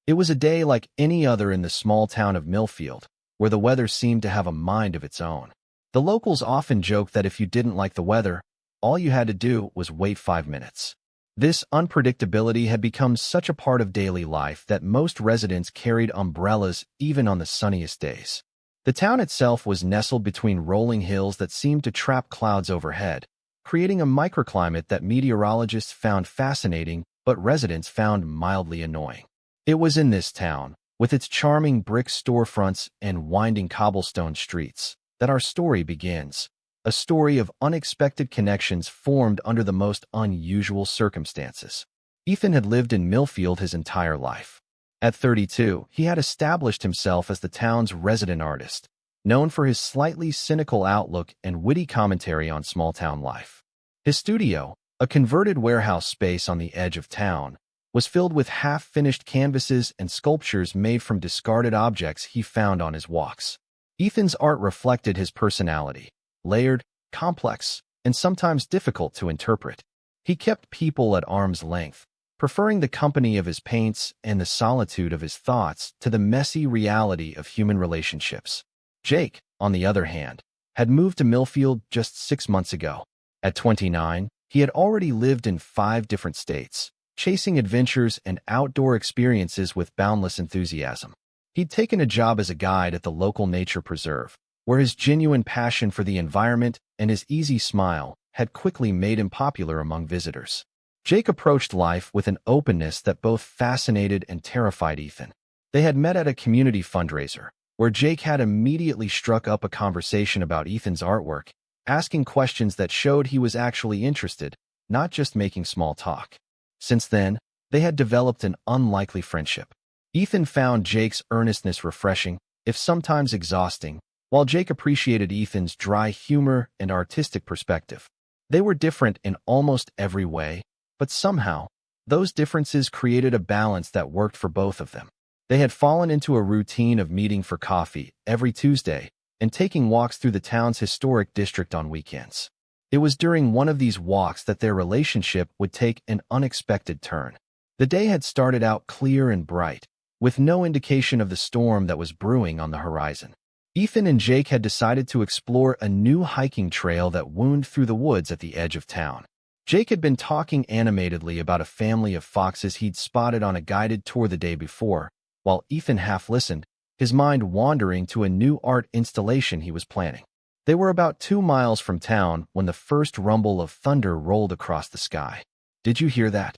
It was a day like any other in the small town of Millfield, where the weather seemed to have a mind of its own. The locals often joked that if you didn't like the weather, all you had to do was wait 5 minutes. This unpredictability had become such a part of daily life that most residents carried umbrellas even on the sunniest days. The town itself was nestled between rolling hills that seemed to trap clouds overhead, creating a microclimate that meteorologists found fascinating but residents found mildly annoying. It was in this town, with its charming brick storefronts and winding cobblestone streets, that our story begins. A story of unexpected connections formed under the most unusual circumstances. Ethan had lived in Millfield his entire life. At 32, he had established himself as the town's resident artist, known for his slightly cynical outlook and witty commentary on small-town life. His studio, a converted warehouse space on the edge of town, was filled with half-finished canvases and sculptures made from discarded objects he found on his walks. Ethan's art reflected his personality, layered, complex, and sometimes difficult to interpret. He kept people at arm's length, preferring the company of his paints and the solitude of his thoughts to the messy reality of human relationships. Jake, on the other hand, had moved to Millfield just 6 months ago. At 29, he had already lived in 5 different states, chasing adventures and outdoor experiences with boundless enthusiasm. He'd taken a job as a guide at the local nature preserve, where his genuine passion for the environment and his easy smile had quickly made him popular among visitors. Jake approached life with an openness that both fascinated and terrified Ethan. They had met at a community fundraiser, where Jake had immediately struck up a conversation about Ethan's artwork, asking questions that showed he was actually interested, not just making small talk. Since then, they had developed an unlikely friendship. Ethan found Jake's earnestness refreshing, if sometimes exhausting, while Jake appreciated Ethan's dry humor and artistic perspective. They were different in almost every way, but somehow, those differences created a balance that worked for both of them. They had fallen into a routine of meeting for coffee every Tuesday and taking walks through the town's historic district on weekends. It was during one of these walks that their relationship would take an unexpected turn. The day had started out clear and bright, with no indication of the storm that was brewing on the horizon. Ethan and Jake had decided to explore a new hiking trail that wound through the woods at the edge of town. Jake had been talking animatedly about a family of foxes he'd spotted on a guided tour the day before, while Ethan half listened, his mind wandering to a new art installation he was planning. They were about 2 miles from town when the first rumble of thunder rolled across the sky. "Did you hear that?"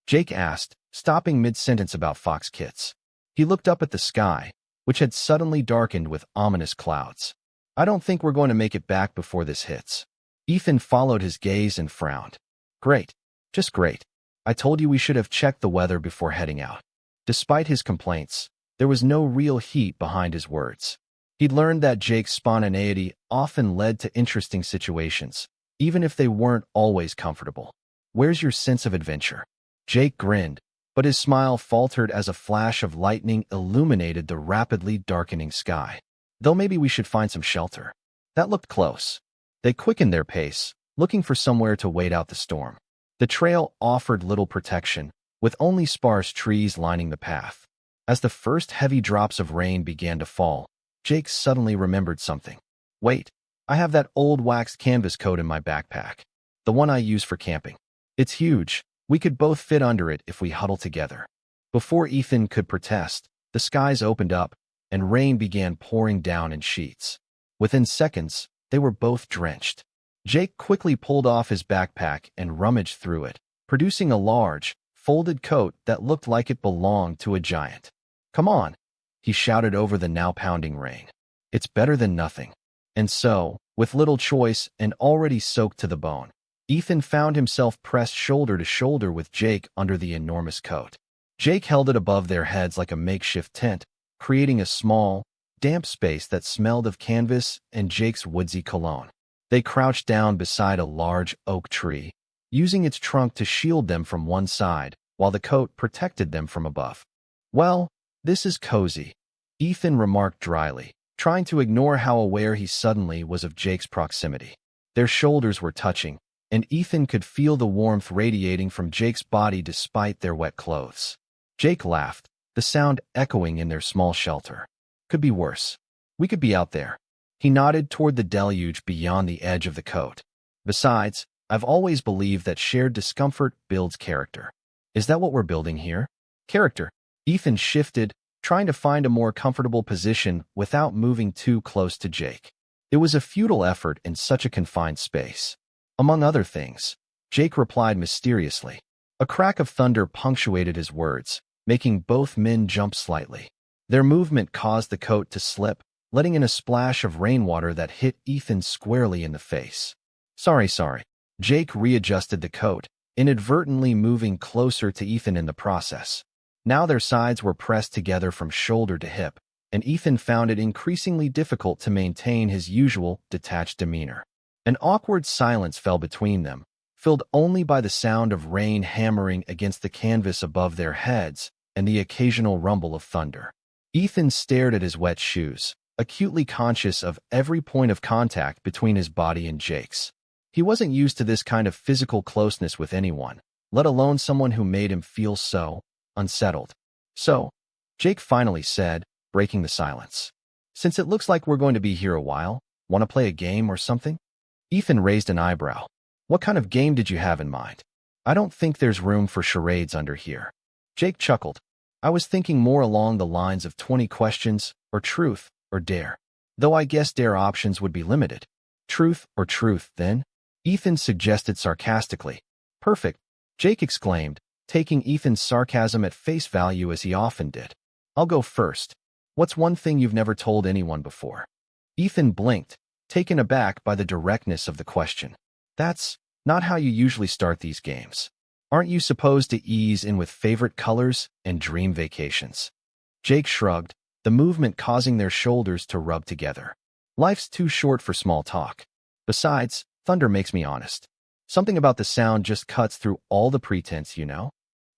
Jake asked, stopping mid-sentence about fox kits. He looked up at the sky, which had suddenly darkened with ominous clouds. "I don't think we're going to make it back before this hits." Ethan followed his gaze and frowned. "Great. Just great. I told you we should have checked the weather before heading out." Despite his complaints, there was no real heat behind his words. He'd learned that Jake's spontaneity often led to interesting situations, even if they weren't always comfortable. "Where's your sense of adventure?" Jake grinned, but his smile faltered as a flash of lightning illuminated the rapidly darkening sky. "Though maybe we should find some shelter." That looked close. They quickened their pace, looking for somewhere to wait out the storm. The trail offered little protection, with only sparse trees lining the path. As the first heavy drops of rain began to fall, Jake suddenly remembered something. "Wait, I have that old waxed canvas coat in my backpack. The one I use for camping. It's huge. We could both fit under it if we huddle together." Before Ethan could protest, the skies opened up, and rain began pouring down in sheets. Within seconds, they were both drenched. Jake quickly pulled off his backpack and rummaged through it, producing a large, folded coat that looked like it belonged to a giant. "Come on," he shouted over the now pounding rain. "It's better than nothing." And so, with little choice and already soaked to the bone, Ethan found himself pressed shoulder to shoulder with Jake under the enormous coat. Jake held it above their heads like a makeshift tent, creating a small, damp space that smelled of canvas and Jake's woodsy cologne. They crouched down beside a large oak tree, using its trunk to shield them from one side, while the coat protected them from above. "Well, this is cozy," Ethan remarked dryly, trying to ignore how aware he suddenly was of Jake's proximity. Their shoulders were touching, and Ethan could feel the warmth radiating from Jake's body despite their wet clothes. Jake laughed, the sound echoing in their small shelter. Could be worse. We could be out there. He nodded toward the deluge beyond the edge of the coat. Besides, I've always believed that shared discomfort builds character. Is that what we're building here? Character. Ethan shifted, trying to find a more comfortable position without moving too close to Jake. It was a futile effort in such a confined space. Among other things, Jake replied mysteriously. A crack of thunder punctuated his words, making both men jump slightly. Their movement caused the coat to slip, letting in a splash of rainwater that hit Ethan squarely in the face. Sorry. Jake readjusted the coat, inadvertently moving closer to Ethan in the process. Now their sides were pressed together from shoulder to hip, and Ethan found it increasingly difficult to maintain his usual detached demeanor. An awkward silence fell between them, filled only by the sound of rain hammering against the canvas above their heads and the occasional rumble of thunder. Ethan stared at his wet shoes, acutely conscious of every point of contact between his body and Jake's. He wasn't used to this kind of physical closeness with anyone, let alone someone who made him feel so unsettled. So, Jake finally said, breaking the silence. Since it looks like we're going to be here a while, want to play a game or something? Ethan raised an eyebrow. What kind of game did you have in mind? I don't think there's room for charades under here. Jake chuckled. I was thinking more along the lines of 20 questions, or truth, or dare. Though I guess dare options would be limited. Truth or truth, then? Ethan suggested sarcastically. Perfect, Jake exclaimed, taking Ethan's sarcasm at face value as he often did. I'll go first. What's one thing you've never told anyone before? Ethan blinked, taken aback by the directness of the question. That's not how you usually start these games. Aren't you supposed to ease in with favorite colors and dream vacations? Jake shrugged, the movement causing their shoulders to rub together. Life's too short for small talk. Besides, thunder makes me honest. Something about the sound just cuts through all the pretense, you know?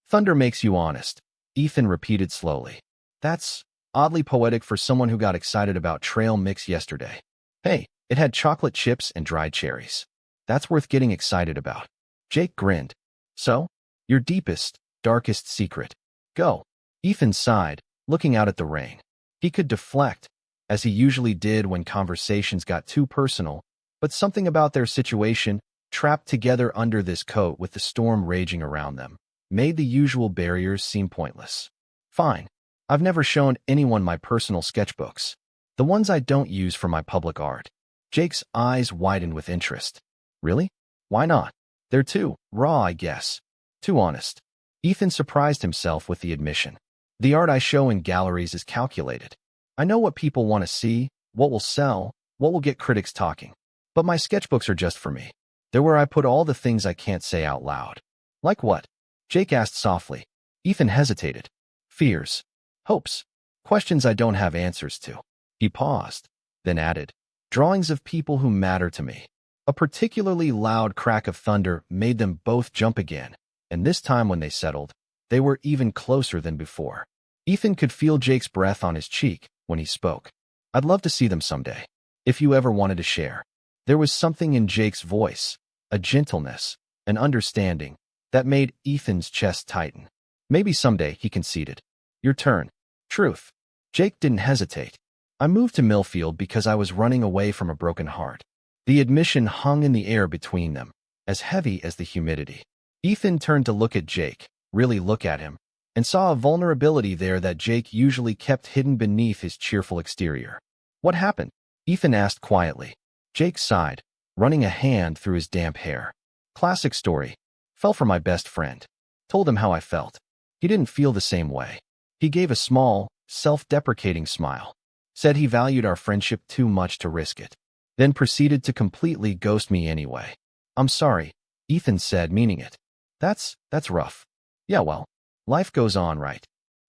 Thunder makes you honest, Ethan repeated slowly. That's oddly poetic for someone who got excited about trail mix yesterday. Hey, it had chocolate chips and dried cherries. That's worth getting excited about. Jake grinned. So, your deepest, darkest secret. Go. Ethan sighed, looking out at the rain. He could deflect, as he usually did when conversations got too personal, but something about their situation, trapped together under this coat with the storm raging around them, made the usual barriers seem pointless. Fine. I've never shown anyone my personal sketchbooks. The ones I don't use for my public art. Jake's eyes widened with interest. Really? Why not? They're too raw, I guess. Too honest. Ethan surprised himself with the admission. The art I show in galleries is calculated. I know what people want to see, what will sell, what will get critics talking. But my sketchbooks are just for me. They're where I put all the things I can't say out loud. Like what? Jake asked softly. Ethan hesitated. Fears. Hopes. Questions I don't have answers to. He paused, then added, drawings of people who matter to me. A particularly loud crack of thunder made them both jump again, and this time when they settled, they were even closer than before. Ethan could feel Jake's breath on his cheek when he spoke. I'd love to see them someday, if you ever wanted to share. There was something in Jake's voice, a gentleness, an understanding, that made Ethan's chest tighten. Maybe someday, he conceded. Your turn. Truth. Jake didn't hesitate. I moved to Millfield because I was running away from a broken heart. The admission hung in the air between them, as heavy as the humidity. Ethan turned to look at Jake, really look at him, and saw a vulnerability there that Jake usually kept hidden beneath his cheerful exterior. What happened? Ethan asked quietly. Jake sighed, running a hand through his damp hair. Classic story. Fell for my best friend. Told him how I felt. He didn't feel the same way. He gave a small, self-deprecating smile. Said he valued our friendship too much to risk it. Then proceeded to completely ghost me anyway. I'm sorry, Ethan said, meaning it. That's rough. Yeah, well, life goes on, right?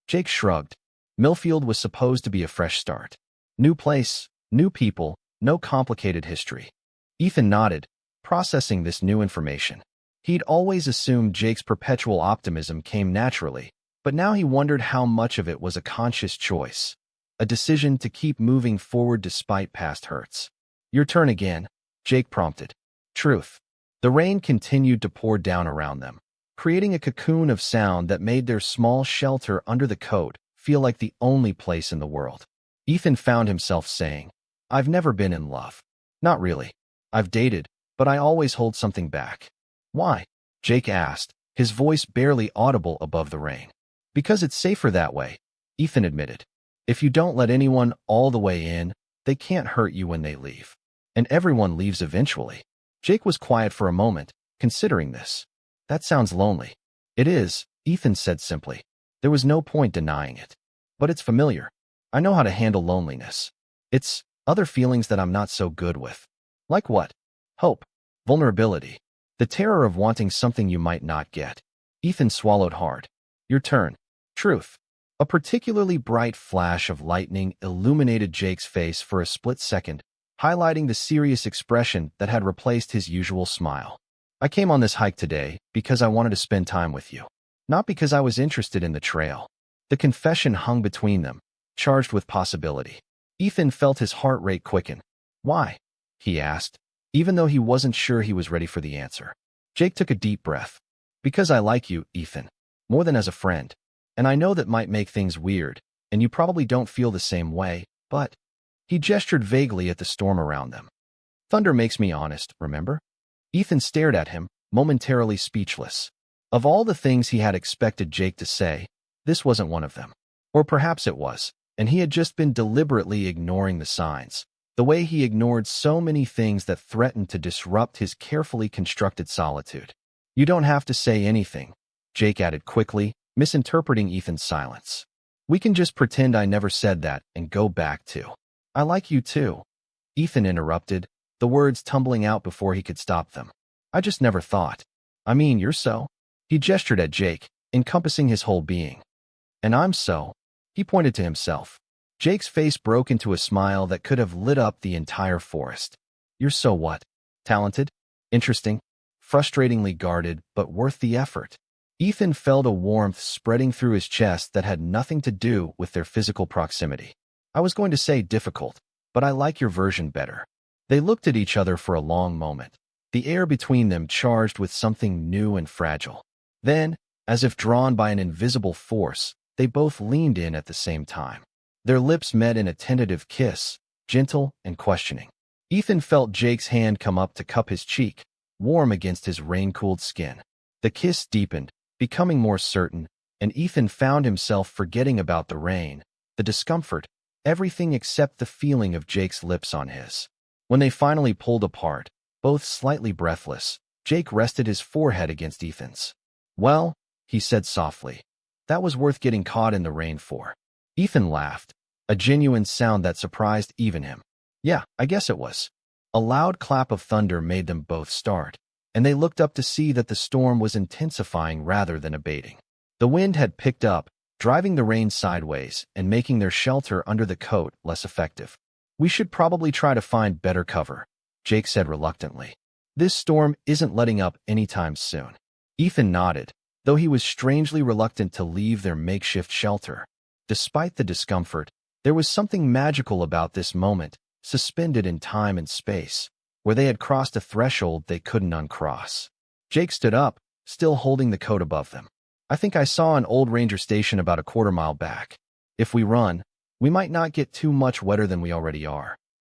Jake shrugged. Millfield was supposed to be a fresh start. New place, new people, no complicated history. Ethan nodded, processing this new information. He'd always assumed Jake's perpetual optimism came naturally, but now he wondered how much of it was a conscious choice. A decision to keep moving forward despite past hurts. Your turn again, Jake prompted. Truth. The rain continued to pour down around them, creating a cocoon of sound that made their small shelter under the coat feel like the only place in the world. Ethan found himself saying, "I've never been in love." "Not really. I've dated, but I always hold something back." "Why?" Jake asked, his voice barely audible above the rain. "Because it's safer that way," Ethan admitted. "If you don't let anyone all the way in, they can't hurt you when they leave. And everyone leaves eventually." Jake was quiet for a moment, considering this. "That sounds lonely." "It is," Ethan said simply. There was no point denying it. "But it's familiar. I know how to handle loneliness. It's other feelings that I'm not so good with." "Like what?" "Hope. Vulnerability. The terror of wanting something you might not get." Ethan swallowed hard. "Your turn." "Truth." A particularly bright flash of lightning illuminated Jake's face for a split second, highlighting the serious expression that had replaced his usual smile. "I came on this hike today because I wanted to spend time with you. Not because I was interested in the trail." The confession hung between them, charged with possibility. Ethan felt his heart rate quicken. "Why?" he asked, even though he wasn't sure he was ready for the answer. Jake took a deep breath. "Because I like you, Ethan. More than as a friend. And I know that might make things weird, and you probably don't feel the same way, but—" He gestured vaguely at the storm around them. "Thunder makes me honest, remember?" Ethan stared at him, momentarily speechless. Of all the things he had expected Jake to say, this wasn't one of them. Or perhaps it was, and he had just been deliberately ignoring the signs, the way he ignored so many things that threatened to disrupt his carefully constructed solitude. "You don't have to say anything," Jake added quickly, misinterpreting Ethan's silence. "We can just pretend I never said that and go back to—" "I like you too," Ethan interrupted, the words tumbling out before he could stop them. "I just never thought. I mean, you're so—" He gestured at Jake, encompassing his whole being. "And I'm so—" He pointed to himself. Jake's face broke into a smile that could have lit up the entire forest. "You're so what? Talented? Interesting? Frustratingly guarded, but worth the effort." Ethan felt a warmth spreading through his chest that had nothing to do with their physical proximity. "I was going to say difficult, but I like your version better." They looked at each other for a long moment, the air between them charged with something new and fragile. Then, as if drawn by an invisible force, they both leaned in at the same time. Their lips met in a tentative kiss, gentle and questioning. Ethan felt Jake's hand come up to cup his cheek, warm against his rain-cooled skin. The kiss deepened, becoming more certain, and Ethan found himself forgetting about the rain, the discomfort, everything except the feeling of Jake's lips on his. When they finally pulled apart, both slightly breathless, Jake rested his forehead against Ethan's. "Well," he said softly, "that was worth getting caught in the rain for." Ethan laughed, a genuine sound that surprised even him. "Yeah, I guess it was." A loud clap of thunder made them both start, and they looked up to see that the storm was intensifying rather than abating. The wind had picked up, driving the rain sideways and making their shelter under the coat less effective. "We should probably try to find better cover," Jake said reluctantly. "This storm isn't letting up anytime soon." Ethan nodded, though he was strangely reluctant to leave their makeshift shelter. Despite the discomfort, there was something magical about this moment, suspended in time and space, where they had crossed a threshold they couldn't uncross. Jake stood up, still holding the coat above them. "I think I saw an old ranger station about a quarter-mile back. If we run, we might not get too much wetter than we already are."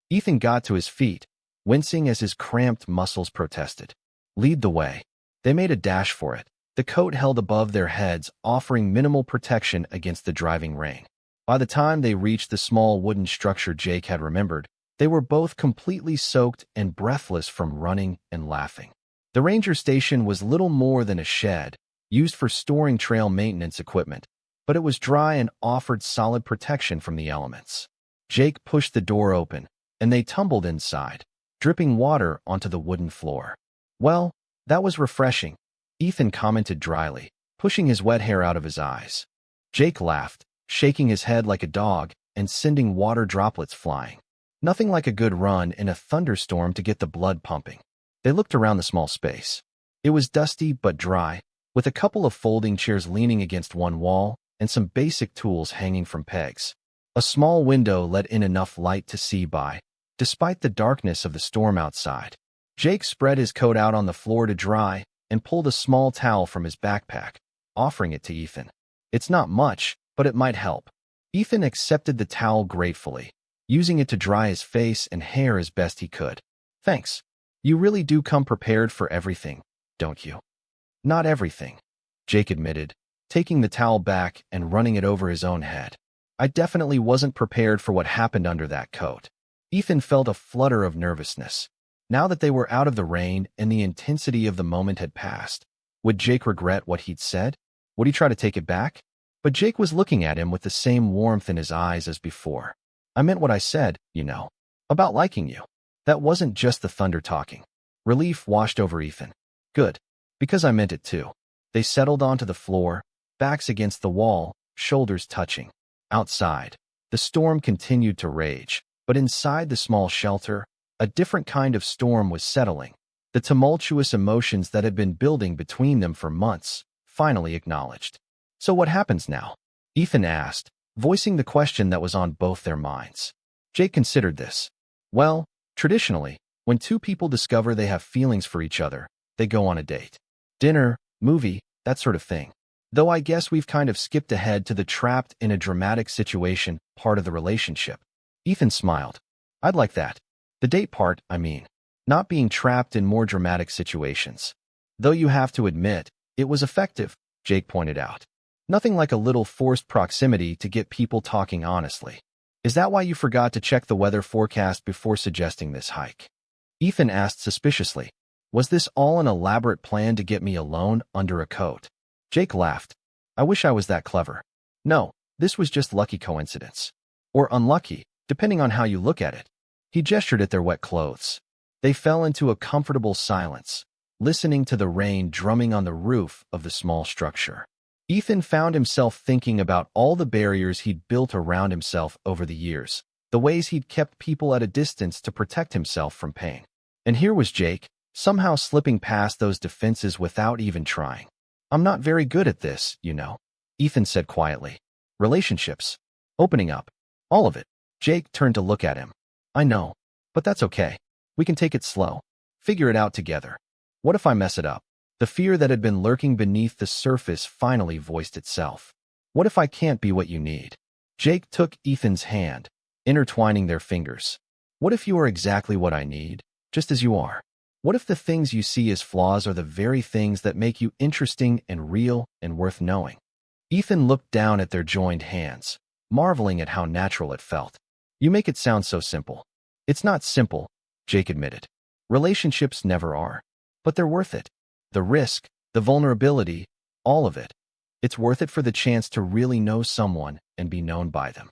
Ethan got to his feet, wincing as his cramped muscles protested. "Lead the way." They made a dash for it, the coat held above their heads, offering minimal protection against the driving rain. By the time they reached the small wooden structure Jake had remembered, they were both completely soaked and breathless from running and laughing. The ranger station was little more than a shed, used for storing trail maintenance equipment, but it was dry and offered solid protection from the elements. Jake pushed the door open, and they tumbled inside, dripping water onto the wooden floor. "Well, that was refreshing," Ethan commented dryly, pushing his wet hair out of his eyes. Jake laughed, shaking his head like a dog and sending water droplets flying. Nothing like a good run in a thunderstorm to get the blood pumping. They looked around the small space. It was dusty but dry, with a couple of folding chairs leaning against one wall and some basic tools hanging from pegs. A small window let in enough light to see by, despite the darkness of the storm outside. Jake spread his coat out on the floor to dry and pulled a small towel from his backpack, offering it to Ethan. "It's not much, but it might help." Ethan accepted the towel gratefully, using it to dry his face and hair as best he could. Thanks. You really do come prepared for everything, don't you? Not everything, Jake admitted, taking the towel back and running it over his own head. I definitely wasn't prepared for what happened under that coat. Ethan felt a flutter of nervousness. Now that they were out of the rain and the intensity of the moment had passed, would Jake regret what he'd said? Would he try to take it back? But Jake was looking at him with the same warmth in his eyes as before. I meant what I said, you know, about liking you. That wasn't just the thunder talking. Relief washed over Ethan. Good, because I meant it too. They settled onto the floor, backs against the wall, shoulders touching. Outside, the storm continued to rage, but inside the small shelter, a different kind of storm was settling. The tumultuous emotions that had been building between them for months, finally acknowledged. So what happens now? Ethan asked, voicing the question that was on both their minds. Jake considered this. Well, traditionally, when two people discover they have feelings for each other, they go on a date. Dinner, movie, that sort of thing. Though I guess we've kind of skipped ahead to the trapped in a dramatic situation part of the relationship. Ethan smiled. I'd like that. The date part, I mean. Not being trapped in more dramatic situations. Though you have to admit, it was effective, Jake pointed out. Nothing like a little forced proximity to get people talking honestly. Is that why you forgot to check the weather forecast before suggesting this hike? Ethan asked suspiciously. Was this all an elaborate plan to get me alone under a coat? Jake laughed. I wish I was that clever. No, this was just lucky coincidence. Or unlucky, depending on how you look at it. He gestured at their wet clothes. They fell into a comfortable silence, listening to the rain drumming on the roof of the small structure. Ethan found himself thinking about all the barriers he'd built around himself over the years, the ways he'd kept people at a distance to protect himself from pain. And here was Jake, somehow slipping past those defenses without even trying. I'm not very good at this, you know, Ethan said quietly. Relationships. Opening up. All of it. Jake turned to look at him. I know, but that's okay. We can take it slow. Figure it out together. What if I mess it up? The fear that had been lurking beneath the surface finally voiced itself. What if I can't be what you need? Jake took Ethan's hand, intertwining their fingers. What if you are exactly what I need, just as you are? What if the things you see as flaws are the very things that make you interesting and real and worth knowing? Ethan looked down at their joined hands, marveling at how natural it felt. You make it sound so simple. It's not simple, Jake admitted. Relationships never are. But they're worth it. The risk, the vulnerability, all of it. It's worth it for the chance to really know someone and be known by them.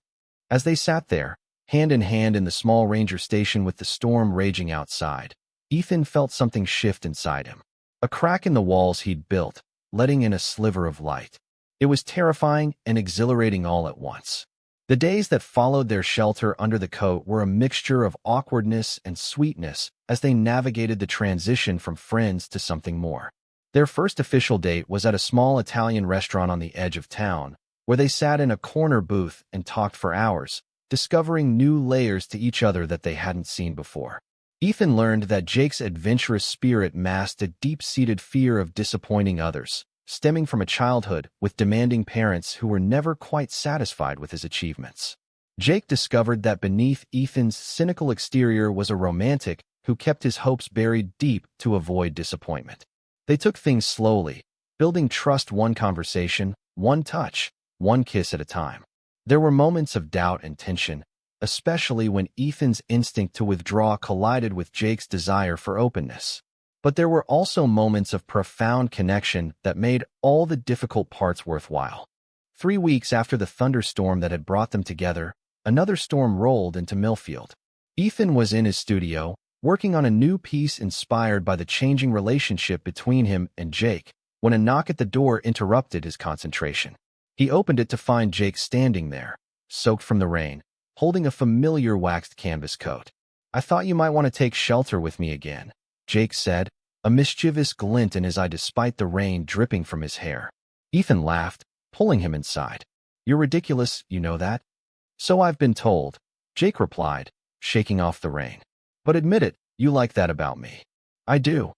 As they sat there, hand in hand in the small ranger station with the storm raging outside, Ethan felt something shift inside him. A crack in the walls he'd built, letting in a sliver of light. It was terrifying and exhilarating all at once. The days that followed their shelter under the coat were a mixture of awkwardness and sweetness as they navigated the transition from friends to something more. Their first official date was at a small Italian restaurant on the edge of town, where they sat in a corner booth and talked for hours, discovering new layers to each other that they hadn't seen before. Ethan learned that Jake's adventurous spirit masked a deep-seated fear of disappointing others, stemming from a childhood with demanding parents who were never quite satisfied with his achievements. Jake discovered that beneath Ethan's cynical exterior was a romantic who kept his hopes buried deep to avoid disappointment. They took things slowly, building trust one conversation, one touch, one kiss at a time. There were moments of doubt and tension, especially when Ethan's instinct to withdraw collided with Jake's desire for openness. But there were also moments of profound connection that made all the difficult parts worthwhile. 3 weeks after the thunderstorm that had brought them together, another storm rolled into Millfield. Ethan was in his studio, working on a new piece inspired by the changing relationship between him and Jake, when a knock at the door interrupted his concentration. He opened it to find Jake standing there, soaked from the rain, holding a familiar waxed canvas coat. I thought you might want to take shelter with me again, Jake said, a mischievous glint in his eye despite the rain dripping from his hair. Ethan laughed, pulling him inside. You're ridiculous, you know that? So I've been told, Jake replied, shaking off the rain. But admit it, you like that about me. I do,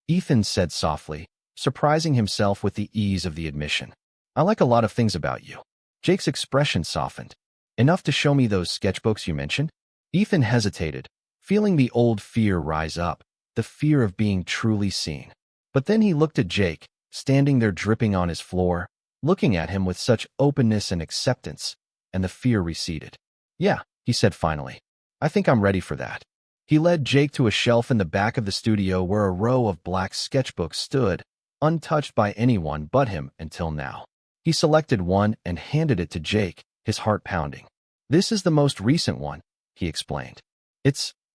Ethan said softly, surprising himself with the ease of the admission. I like a lot of things about you. Jake's expression softened. Enough to show me those sketchbooks you mentioned? Ethan hesitated, feeling the old fear rise up, the fear of being truly seen. But then he looked at Jake, standing there dripping on his floor, looking at him with such openness and acceptance, and the fear receded. Yeah, he said finally. I think I'm ready for that. He led Jake to a shelf in the back of the studio where a row of black sketchbooks stood, untouched by anyone but him until now. He selected one and handed it to Jake, his heart pounding. This is the most recent one, he explained.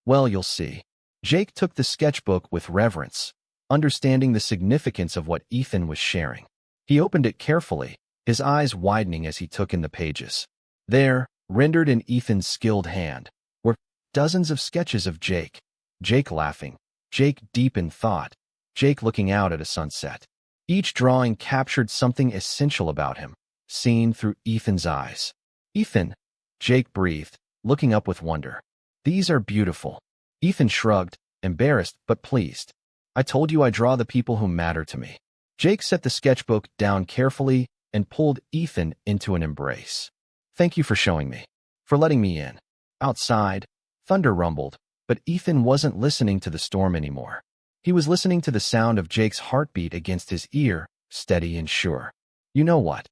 Well, you'll see. Jake took the sketchbook with reverence, understanding the significance of what Ethan was sharing. He opened it carefully, his eyes widening as he took in the pages. There, rendered in Ethan's skilled hand, were dozens of sketches of Jake. Jake laughing, Jake deep in thought, Jake looking out at a sunset. Each drawing captured something essential about him, seen through Ethan's eyes. Ethan, Jake breathed, looking up with wonder. These are beautiful. Ethan shrugged, embarrassed but pleased. I told you I draw the people who matter to me. Jake set the sketchbook down carefully and pulled Ethan into an embrace. Thank you for showing me. For letting me in. Outside, thunder rumbled, but Ethan wasn't listening to the storm anymore. He was listening to the sound of Jake's heartbeat against his ear, steady and sure. You know what?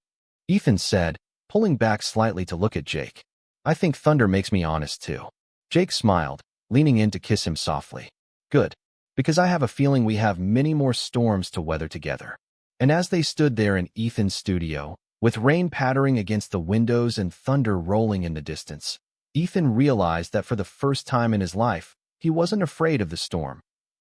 Ethan said, pulling back slightly to look at Jake. I think thunder makes me honest too. Jake smiled, leaning in to kiss him softly. Good. Because I have a feeling we have many more storms to weather together. And as they stood there in Ethan's studio, with rain pattering against the windows and thunder rolling in the distance, Ethan realized that for the first time in his life, he wasn't afraid of the storm,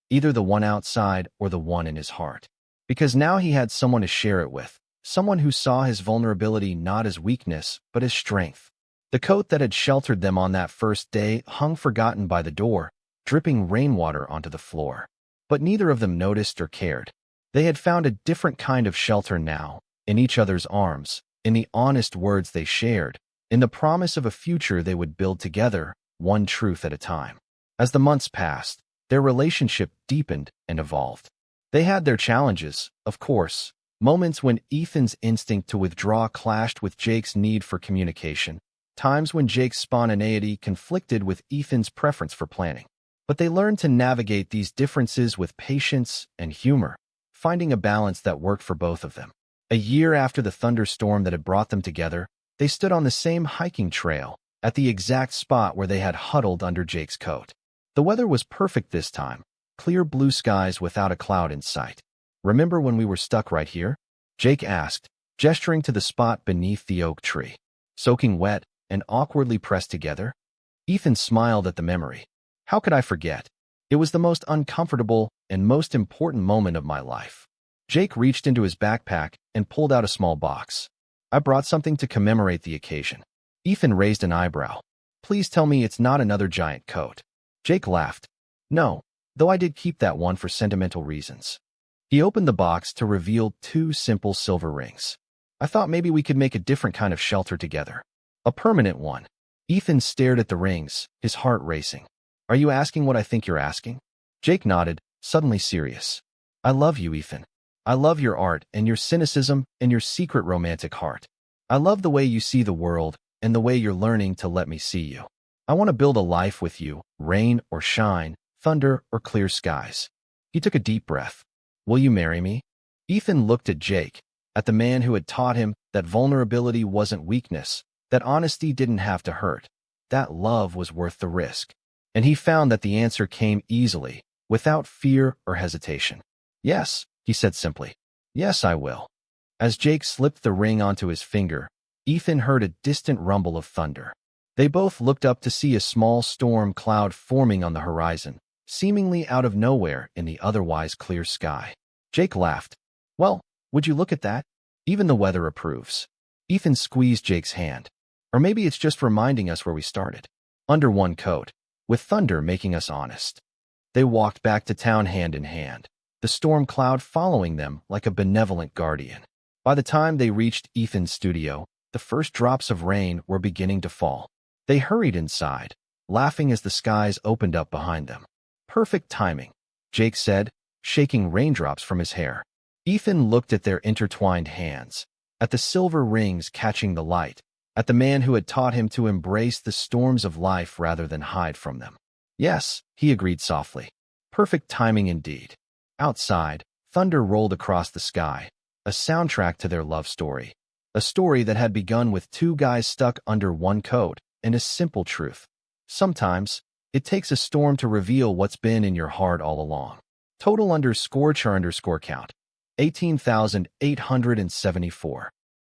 either the one outside or the one in his heart. Because now he had someone to share it with, someone who saw his vulnerability not as weakness, but as strength. The coat that had sheltered them on that first day hung forgotten by the door, dripping rainwater onto the floor. But neither of them noticed or cared. They had found a different kind of shelter now, in each other's arms, in the honest words they shared, in the promise of a future they would build together, one truth at a time. As the months passed, their relationship deepened and evolved. They had their challenges, of course, moments when Ethan's instinct to withdraw clashed with Jake's need for communication, times when Jake's spontaneity conflicted with Ethan's preference for planning. But they learned to navigate these differences with patience and humor, finding a balance that worked for both of them. A year after the thunderstorm that had brought them together, they stood on the same hiking trail, at the exact spot where they had huddled under Jake's coat. The weather was perfect this time, clear blue skies without a cloud in sight. Remember when we were stuck right here? Jake asked, gesturing to the spot beneath the oak tree. Soaking wet and awkwardly pressed together? Ethan smiled at the memory. How could I forget? It was the most uncomfortable and most important moment of my life. Jake reached into his backpack and pulled out a small box. I brought something to commemorate the occasion. Ethan raised an eyebrow. Please tell me it's not another giant coat. Jake laughed. No, though I did keep that one for sentimental reasons. He opened the box to reveal 2 simple silver rings. I thought maybe we could make a different kind of shelter together. A permanent one. Ethan stared at the rings, his heart racing. Are you asking what I think you're asking? Jake nodded, suddenly serious. I love you, Ethan. I love your art and your cynicism and your secret romantic heart. I love the way you see the world and the way you're learning to let me see you. I want to build a life with you, rain or shine, thunder or clear skies. He took a deep breath. Will you marry me? Ethan looked at Jake, at the man who had taught him that vulnerability wasn't weakness, that honesty didn't have to hurt, that love was worth the risk. And he found that the answer came easily, without fear or hesitation. Yes, he said simply. Yes, I will. As Jake slipped the ring onto his finger, Ethan heard a distant rumble of thunder. They both looked up to see a small storm cloud forming on the horizon, seemingly out of nowhere in the otherwise clear sky. Jake laughed. Well, would you look at that? Even the weather approves. Ethan squeezed Jake's hand. Or maybe it's just reminding us where we started. Under one coat, with thunder making us honest. They walked back to town hand in hand, the storm cloud following them like a benevolent guardian. By the time they reached Ethan's studio, the first drops of rain were beginning to fall. They hurried inside, laughing as the skies opened up behind them. Perfect timing, Jake said, shaking raindrops from his hair. Ethan looked at their intertwined hands, at the silver rings catching the light, at the man who had taught him to embrace the storms of life rather than hide from them. Yes, he agreed softly. Perfect timing indeed. Outside, thunder rolled across the sky, a soundtrack to their love story. A story that had begun with two guys stuck under one coat and a simple truth. Sometimes, it takes a storm to reveal what's been in your heart all along. Total _char_count. 18,874.